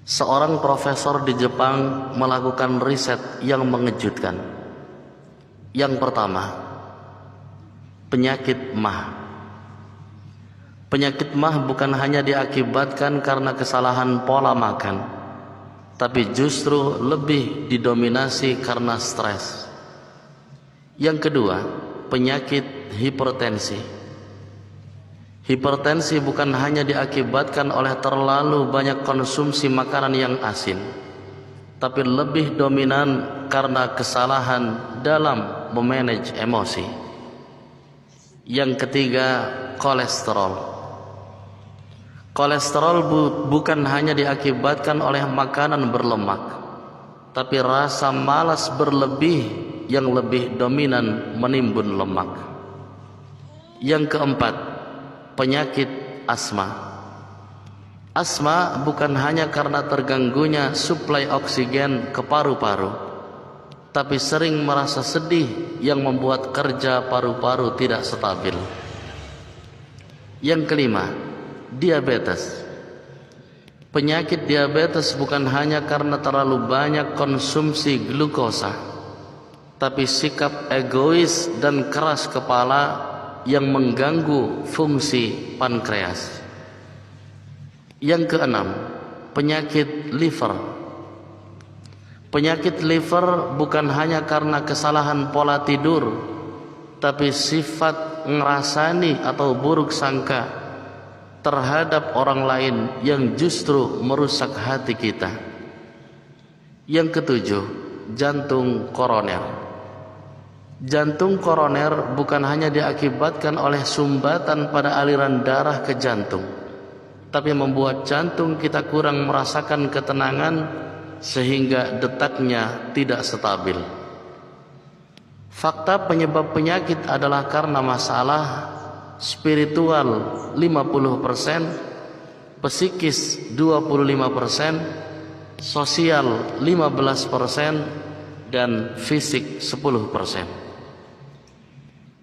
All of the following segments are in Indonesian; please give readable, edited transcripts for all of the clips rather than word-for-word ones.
Seorang profesor di Jepang melakukan riset yang mengejutkan. Yang pertama, penyakit MAH. Penyakit MAH bukan hanya diakibatkan karena kesalahan pola makan, tapi justru lebih didominasi karena stres. Yang kedua, penyakit hipertensi. Hipertensi bukan hanya diakibatkan oleh terlalu banyak konsumsi makanan yang asin, tapi lebih dominan karena kesalahan dalam memanage emosi. Yang ketiga, kolesterol. Kolesterol bukan hanya diakibatkan oleh makanan berlemak, tapi rasa malas berlebih yang lebih dominan menimbun lemak. Yang keempat, penyakit asma. Asma bukan hanya karena terganggunya suplai oksigen ke paru-paru, tapi sering merasa sedih yang membuat kerja paru-paru tidak stabil. Yang kelima, diabetes. Penyakit diabetes bukan hanya karena terlalu banyak konsumsi glukosa, tapi sikap egois dan keras kepala yang mengganggu fungsi pankreas. Yang keenam, penyakit liver. Penyakit liver bukan hanya karena kesalahan pola tidur, tapi sifat ngerasani atau buruk sangka terhadap orang lain yang justru merusak hati kita. Yang ketujuh, jantung koroner. Jantung koroner bukan hanya diakibatkan oleh sumbatan pada aliran darah ke jantung, tapi membuat jantung kita kurang merasakan ketenangan sehingga detaknya tidak stabil. Fakta penyebab penyakit adalah karena masalah spiritual 50%, psikis 25%, sosial 15%, dan fisik 10%.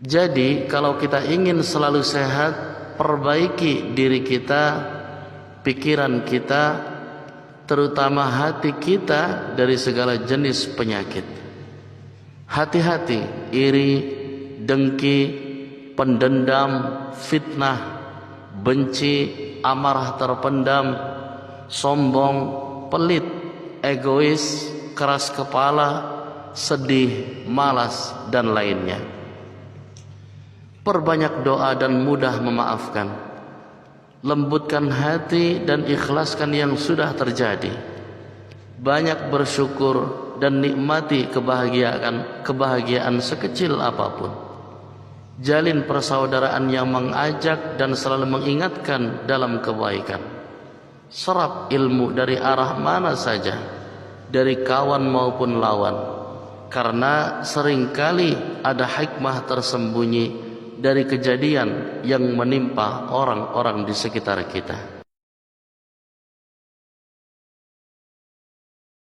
Jadi kalau kita ingin selalu sehat, perbaiki diri kita, pikiran kita, terutama hati kita dari segala jenis penyakit. Hati-hati iri, dengki, pendendam, fitnah, benci, amarah terpendam, sombong, pelit, egois, keras kepala, sedih, malas, dan lainnya. Perbanyak doa dan mudah memaafkan. Lembutkan hati dan ikhlaskan yang sudah terjadi. Banyak bersyukur dan nikmati kebahagiaan sekecil apapun. Jalin persaudaraan yang mengajak dan selalu mengingatkan dalam kebaikan. Serap ilmu dari arah mana saja, dari kawan maupun lawan, karena seringkali ada hikmah tersembunyi dari kejadian yang menimpa orang-orang di sekitar kita.